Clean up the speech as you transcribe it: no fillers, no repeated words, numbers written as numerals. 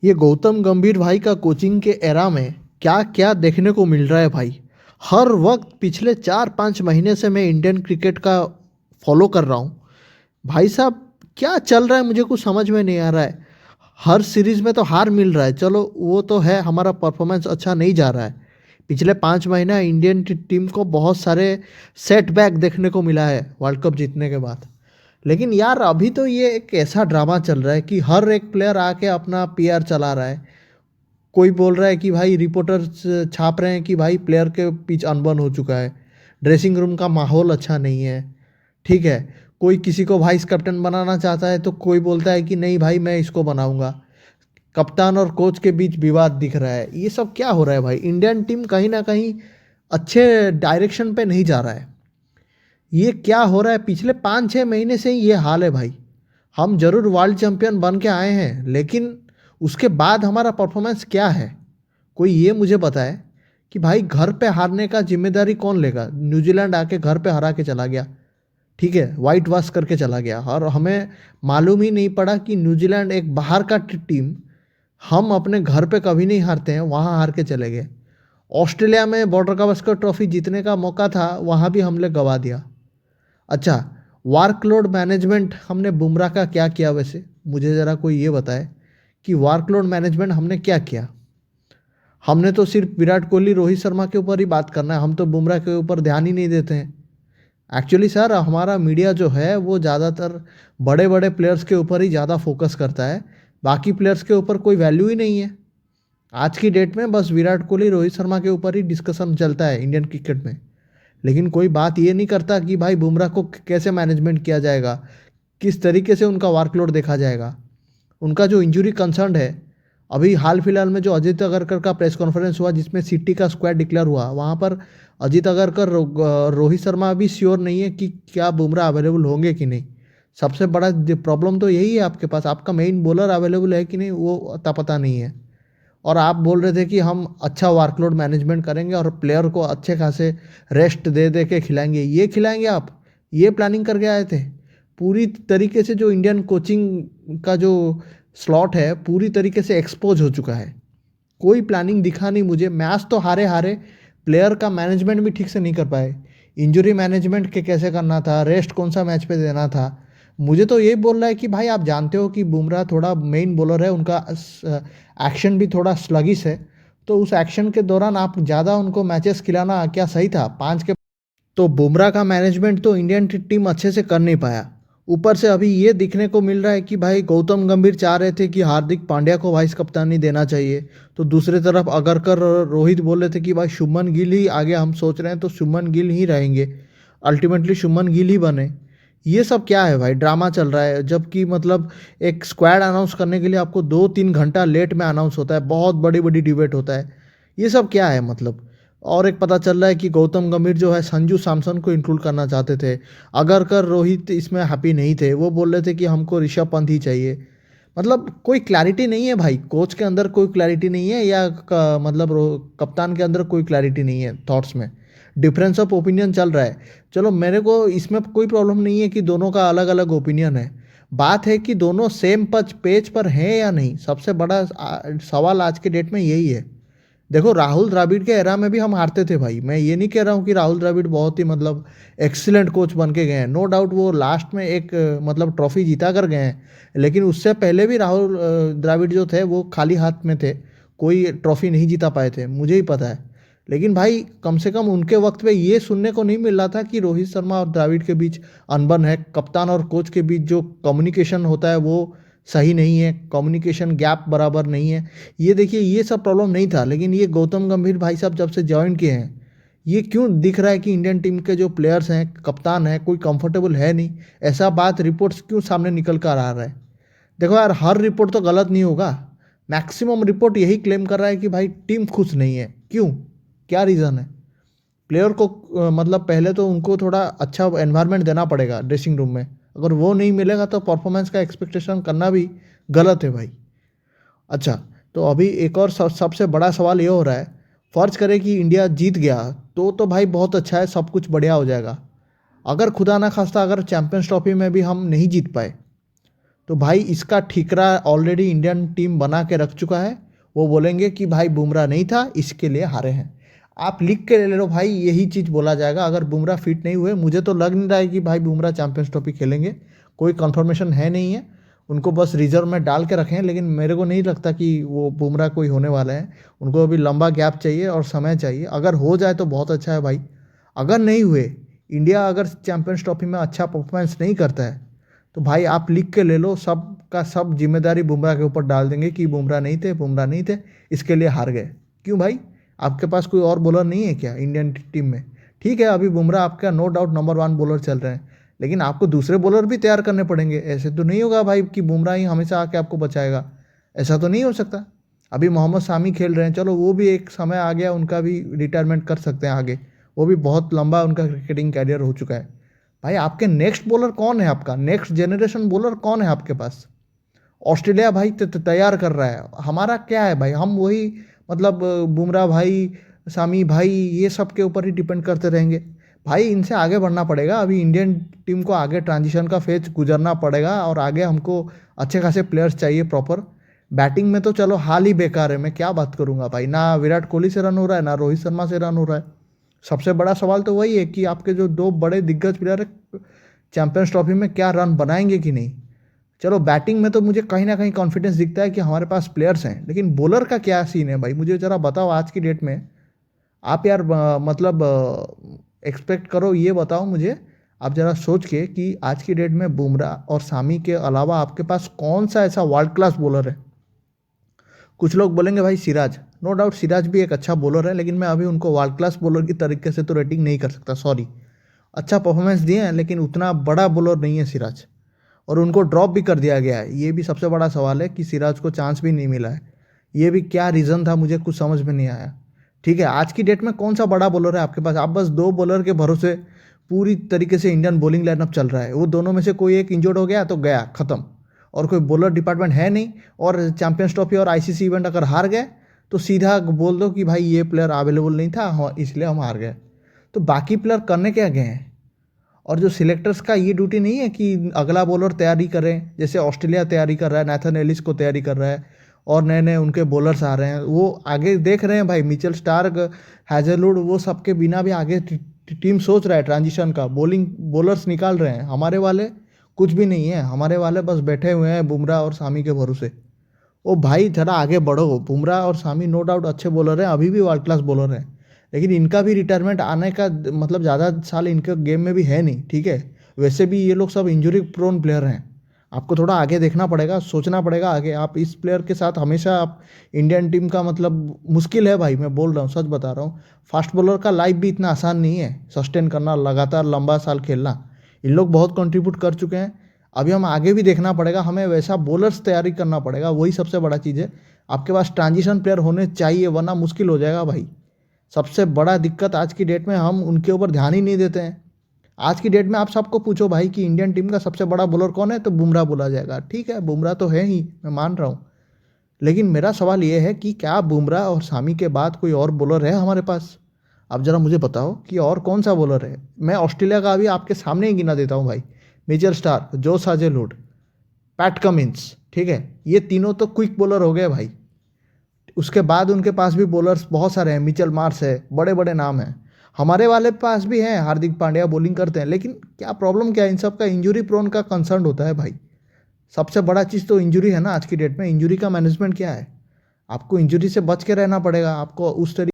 ये गौतम गंभीर भाई का कोचिंग के एरा में क्या क्या देखने को मिल रहा है भाई। हर वक्त पिछले 4-5 महीने से मैं इंडियन क्रिकेट का फॉलो कर रहा हूँ भाई साहब। क्या चल रहा है मुझे कुछ समझ में नहीं आ रहा है। हर सीरीज में तो हार मिल रहा है, चलो वो तो है, हमारा परफॉर्मेंस अच्छा नहीं जा रहा है। पिछले 5 महीना इंडियन टीम को बहुत सारे सेटबैक देखने को मिला है वर्ल्ड कप जीतने के बाद। लेकिन यार अभी तो ये एक ऐसा ड्रामा चल रहा है कि हर एक प्लेयर आके अपना पीआर चला रहा है। कोई बोल रहा है कि भाई रिपोर्टर्स छाप रहे हैं कि भाई प्लेयर के पिच अनबन हो चुका है, ड्रेसिंग रूम का माहौल अच्छा नहीं है। ठीक है, कोई किसी को वाइस कैप्टन बनाना चाहता है तो कोई बोलता है कि नहीं भाई मैं इसको बनाऊंगा। कप्तान और कोच के बीच विवाद दिख रहा है। ये सब क्या हो रहा है भाई? इंडियन टीम कहीं ना कहीं अच्छे डायरेक्शन पे नहीं जा रहा है। ये क्या हो रहा है? पिछले 5-6 महीने से ही ये हाल है भाई। हम जरूर वर्ल्ड चैंपियन बन के आए हैं, लेकिन उसके बाद हमारा परफॉर्मेंस क्या है? कोई ये मुझे बताए कि भाई घर पे हारने का जिम्मेदारी कौन लेगा? न्यूजीलैंड आके घर पे हरा के चला गया, ठीक है, वाइट वॉश करके चला गया, और हमें मालूम ही नहीं पड़ा कि न्यूजीलैंड एक बाहर का टीम, हम अपने घर पे कभी नहीं हारते हैं, वहाँ हार के चले गए। ऑस्ट्रेलिया में बॉर्डर गावस्कर ट्रॉफी जीतने का मौका था, वहाँ भी हमने गवा दिया। अच्छा, वर्कलोड मैनेजमेंट हमने बुमराह का क्या किया वैसे? मुझे ज़रा कोई ये बताए कि वर्कलोड मैनेजमेंट हमने क्या किया। हमने तो सिर्फ विराट कोहली रोहित शर्मा के ऊपर ही बात करना है, हम तो बुमराह के ऊपर ध्यान ही नहीं देते हैं। एक्चुअली सर हमारा मीडिया जो है वो ज़्यादातर बड़े बड़े प्लेयर्स के ऊपर ही ज़्यादा फोकस करता है, बाकी प्लेयर्स के ऊपर कोई वैल्यू ही नहीं है। आज की डेट में बस विराट कोहली रोहित शर्मा के ऊपर ही डिस्कशन चलता है इंडियन क्रिकेट में। लेकिन कोई बात ये नहीं करता कि भाई बुमराह को कैसे मैनेजमेंट किया जाएगा, किस तरीके से उनका वर्कलोड देखा जाएगा। उनका जो इंजरी कंसर्न है, अभी हाल फिलहाल में जो अजीत अगरकर का प्रेस कॉन्फ्रेंस हुआ जिसमें सिटी का स्क्वाड डिक्लेयर हुआ, वहाँ पर अजीत अगरकर रोहित शर्मा अभी श्योर नहीं है कि क्या बुमराह अवेलेबल होंगे कि नहीं। सबसे बड़ा प्रॉब्लम तो यही है आपके पास, आपका मेन बॉलर अवेलेबल है कि नहीं वो अता पता नहीं है। और आप बोल रहे थे कि हम अच्छा वर्कलोड मैनेजमेंट करेंगे और प्लेयर को अच्छे खासे रेस्ट दे दे के खिलाएंगे। ये खिलाएंगे आप? ये प्लानिंग करके आए थे? पूरी तरीके से जो इंडियन कोचिंग का जो स्लॉट है पूरी तरीके से एक्सपोज हो चुका है। कोई प्लानिंग दिखा नहीं मुझे। मैच तो हारे हारे, प्लेयर का मैनेजमेंट भी ठीक से नहीं कर पाए। इंजरी मैनेजमेंट के कैसे करना था, रेस्ट कौन सा मैच पे देना था। मुझे तो यही बोल रहा है कि भाई आप जानते हो कि बुमराह थोड़ा मेन बॉलर है, उनका एक्शन भी थोड़ा स्लगिश है, तो उस एक्शन के दौरान आप ज़्यादा उनको मैचेस खिलाना क्या सही था? 5 के तो बुमराह का मैनेजमेंट तो इंडियन टीम अच्छे से कर नहीं पाया। ऊपर से अभी ये दिखने को मिल रहा है कि भाई गौतम गंभीर चाह रहे थे कि हार्दिक पांड्या को वाइस कप्तानी देना चाहिए, तो दूसरी तरफ अगरकर और रोहित बोल रहे थे कि भाई शुभमन गिल ही आगे हम सोच रहे हैं, तो शुभमन गिल ही रहेंगे, अल्टीमेटली शुभमन गिल ही बने। ये सब क्या है भाई? ड्रामा चल रहा है, जबकि मतलब एक स्क्वाड अनाउंस करने के लिए आपको 2-3 घंटा लेट में अनाउंस होता है, बहुत बड़ी बड़ी डिबेट होता है। ये सब क्या है मतलब? और एक पता चल रहा है कि गौतम गंभीर जो है संजू सैमसन को इंक्लूड करना चाहते थे। अगरकर रोहित इसमें हैप्पी नहीं थे, वो बोल रहे थे कि हमको ऋषभ पंत ही चाहिए। मतलब कोई क्लैरिटी नहीं है भाई, कोच के अंदर कोई क्लैरिटी नहीं है, या मतलब कप्तान के अंदर कोई क्लैरिटी नहीं है, थॉट्स में डिफरेंस ऑफ ओपिनियन चल रहा है। चलो मेरे को इसमें कोई प्रॉब्लम नहीं है कि दोनों का अलग अलग ओपिनियन है, बात है कि दोनों सेम पेज पर हैं या नहीं। सबसे बड़ा सवाल आज के डेट में यही है। देखो राहुल द्रविड़ के एरा में भी हम हारते थे भाई, मैं ये नहीं कह रहा हूँ कि राहुल द्रविड़ बहुत ही मतलब एक्सीलेंट कोच बन के गए हैं, नो डाउट वो लास्ट में एक मतलब ट्रॉफी जीता कर गए हैं, लेकिन उससे पहले भी राहुल द्रविड़ जो थे वो खाली हाथ में थे, कोई ट्रॉफी नहीं जीता पाए थे, मुझे ही पता है। लेकिन भाई कम से कम उनके वक्त पे ये सुनने को नहीं मिल रहा था कि रोहित शर्मा और द्रविड़ के बीच अनबन है, कप्तान और कोच के बीच जो कम्युनिकेशन होता है वो सही नहीं है, कम्युनिकेशन गैप बराबर नहीं है। ये देखिए ये सब प्रॉब्लम नहीं था, लेकिन ये गौतम गंभीर भाई साहब जब से ज्वाइन किए हैं, ये क्यों दिख रहा है कि इंडियन टीम के जो प्लेयर्स हैं, कप्तान है, कोई कंफर्टेबल है नहीं। ऐसा बात रिपोर्ट्स क्यों सामने निकल कर आ रहा है? देखो यार हर रिपोर्ट तो गलत नहीं होगा, मैक्सिमम रिपोर्ट यही क्लेम कर रहा है कि भाई टीम खुश नहीं है। क्यों? क्या रीज़न है? प्लेयर को मतलब पहले तो उनको थोड़ा अच्छा एनवायरनमेंट देना पड़ेगा ड्रेसिंग रूम में, अगर वो नहीं मिलेगा तो परफॉर्मेंस का एक्सपेक्टेशन करना भी गलत है भाई। अच्छा, तो अभी एक और सबसे बड़ा सवाल ये हो रहा है, फर्ज करें कि इंडिया जीत गया तो भाई बहुत अच्छा है, सब कुछ बढ़िया हो जाएगा। अगर खुदा ना खास्ता अगर चैंपियंस ट्रॉफी में भी हम नहीं जीत पाए तो भाई इसका ठिकरा ऑलरेडी इंडियन टीम बना के रख चुका है। वो बोलेंगे कि भाई बुमराह नहीं था, इसके लिए हारे हैं। आप लिख के ले लो भाई, यही चीज़ बोला जाएगा अगर बुमराह फिट नहीं हुए। मुझे तो लग नहीं रहा है कि भाई बुमराह चैंपियंस ट्रॉफी खेलेंगे, कोई कंफर्मेशन है नहीं है। उनको बस रिजर्व में डाल के रखें, लेकिन मेरे को नहीं लगता कि वो बुमराह कोई होने वाला है। उनको अभी लंबा गैप चाहिए और समय चाहिए। अगर हो जाए तो बहुत अच्छा है भाई। अगर नहीं हुए, इंडिया अगर चैंपियंस ट्रॉफी में अच्छा परफॉर्मेंस नहीं करता है, तो भाई आप लिख के ले लो, सब का सब जिम्मेदारी बुमराह के ऊपर डाल देंगे कि बुमराह नहीं थे, बुमराह नहीं थे, इसके लिए हार गए। क्यों भाई, आपके पास कोई और बॉलर नहीं है क्या इंडियन टीम में? ठीक है, अभी बुमराह आपका नो डाउट नंबर 1 बॉलर चल रहे हैं, लेकिन आपको दूसरे बॉलर भी तैयार करने पड़ेंगे। ऐसे तो नहीं होगा भाई कि बुमराह ही हमेशा आके आपको बचाएगा, ऐसा तो नहीं हो सकता। अभी मोहम्मद शामी खेल रहे हैं, चलो वो भी एक समय आ गया, उनका भी रिटायरमेंट कर सकते हैं आगे, वो भी बहुत लंबा उनका क्रिकेटिंग कैरियर हो चुका है। भाई आपके नेक्स्ट बॉलर कौन है? आपका नेक्स्ट जनरेशन बॉलर कौन है आपके पास? ऑस्ट्रेलिया भाई तैयार कर रहा है, हमारा क्या है भाई? हम वही मतलब बुमराह भाई, शामी भाई, ये सब के ऊपर ही डिपेंड करते रहेंगे। भाई इनसे आगे बढ़ना पड़ेगा। अभी इंडियन टीम को आगे ट्रांजिशन का फेज गुजरना पड़ेगा और आगे हमको अच्छे खासे प्लेयर्स चाहिए प्रॉपर। बैटिंग में तो चलो हाल ही बेकार है, मैं क्या बात करूंगा भाई, ना विराट कोहली से रन हो रहा है, ना रोहित शर्मा से रन हो रहा है। सबसे बड़ा सवाल तो वही है कि आपके जो दो बड़े दिग्गज प्लेयर है चैंपियंस ट्रॉफी में क्या रन बनाएंगे कि नहीं। चलो बैटिंग में तो मुझे कहीं ना कहीं कॉन्फिडेंस दिखता है कि हमारे पास प्लेयर्स हैं, लेकिन बॉलर का क्या सीन है भाई, मुझे ज़रा बताओ आज की डेट में। आप यार मतलब एक्सपेक्ट करो, ये बताओ मुझे आप ज़रा सोच के कि आज की डेट में बुमराह और शामी के अलावा आपके पास कौन सा ऐसा वर्ल्ड क्लास बॉलर है। कुछ लोग बोलेंगे भाई सिराज, नो डाउट सिराज भी एक अच्छा बॉलर है, लेकिन मैं अभी उनको वर्ल्ड क्लास बॉलर की तरीके से तो रेटिंग नहीं कर सकता, सॉरी। अच्छा परफॉर्मेंस दिए हैं, लेकिन उतना बड़ा बॉलर नहीं है सिराज, और उनको ड्रॉप भी कर दिया गया है। ये भी सबसे बड़ा सवाल है कि सिराज को चांस भी नहीं मिला है। ये भी क्या रीज़न था, मुझे कुछ समझ में नहीं आया। ठीक है, आज की डेट में कौन सा बड़ा बॉलर है आपके पास? आप बस दो बॉलर के भरोसे पूरी तरीके से इंडियन बॉलिंग लाइनअप चल रहा है। वो दोनों में से कोई एक इंजर्ड हो गया तो गया, ख़त्म। और कोई बॉलर डिपार्टमेंट है नहीं। और चैंपियंस ट्रॉफी और आईसीसी इवेंट अगर हार गए तो सीधा बोल दो कि भाई ये प्लेयर अवेलेबल नहीं था, हाँ इसलिए हम हार गए। तो बाकी प्लेयर करने क्या गए हैं? और जो सिलेक्टर्स का ये ड्यूटी नहीं है कि अगला बॉलर तैयारी करें, जैसे ऑस्ट्रेलिया तैयारी कर रहा है, नेथन एलिस को तैयारी कर रहा है, और नए नए उनके बॉलर्स आ रहे हैं, वो आगे देख रहे हैं भाई, मिचेल स्टार्क, हैजलवुड, वो सबके बिना भी आगे टीम सोच रहा है ट्रांजिशन का, बॉलिंग बॉलर्स निकाल रहे हैं। हमारे वाले कुछ भी नहीं है, हमारे वाले बस बैठे हुए हैं बुमराह और शामी के भरोसे। ओ भाई ज़रा आगे बढ़ो। बुमराह और शामी नो डाउट अच्छे बॉलर हैं, अभी भी वर्ल्ड क्लास बॉलर हैं, लेकिन इनका भी रिटायरमेंट आने का मतलब ज़्यादा साल इनके गेम में भी है नहीं। ठीक है, वैसे भी ये लोग सब इंजरी प्रोन प्लेयर हैं। आपको थोड़ा आगे देखना पड़ेगा, सोचना पड़ेगा आगे। आप इस प्लेयर के साथ हमेशा आप इंडियन टीम का मतलब मुश्किल है भाई, मैं बोल रहा हूँ, सच बता रहा हूँ। फास्ट बॉलर का लाइफ भी इतना आसान नहीं है, सस्टेन करना, लगातार लंबा साल खेलना। इन लोग बहुत कंट्रीब्यूट कर चुके हैं। अभी हम आगे भी देखना पड़ेगा, हमें वैसा बॉलर्स तैयारी करना पड़ेगा, वही सबसे बड़ा चीज़ है। आपके पास ट्रांजिशन प्लेयर होने चाहिए, वरना मुश्किल हो जाएगा भाई। सबसे बड़ा दिक्कत आज की डेट में हम उनके ऊपर ध्यान ही नहीं देते हैं। आज की डेट में आप सबको पूछो भाई कि इंडियन टीम का सबसे बड़ा बॉलर कौन है, तो बुमराह बोला जाएगा। ठीक है, बुमराह तो है ही, मैं मान रहा हूँ, लेकिन मेरा सवाल ये है कि क्या बुमराह और शामी के बाद कोई और बॉलर है हमारे पास? आप ज़रा मुझे बताओ कि और कौन सा बॉलर है। मैं ऑस्ट्रेलिया का अभी आपके सामने ही गिना देता हूँ भाई, मिचेल स्टार्क, जोस हाजलवुड, पैट कमिंस, ठीक है, ये तीनों तो क्विक बॉलर हो गए भाई। उसके बाद उनके पास भी बॉलर्स बहुत सारे हैं, मिचेल मार्श है, बड़े बड़े नाम हैं। हमारे वाले पास भी हैं, हार्दिक पांड्या बॉलिंग करते हैं, लेकिन क्या प्रॉब्लम क्या है, इन सब का इंजरी प्रोन का कंसर्न होता है भाई। सबसे बड़ा चीज़ तो इंजरी है ना आज की डेट में। इंजरी का मैनेजमेंट क्या है? आपको इंजरी से बच के रहना पड़ेगा, आपको उस तरीके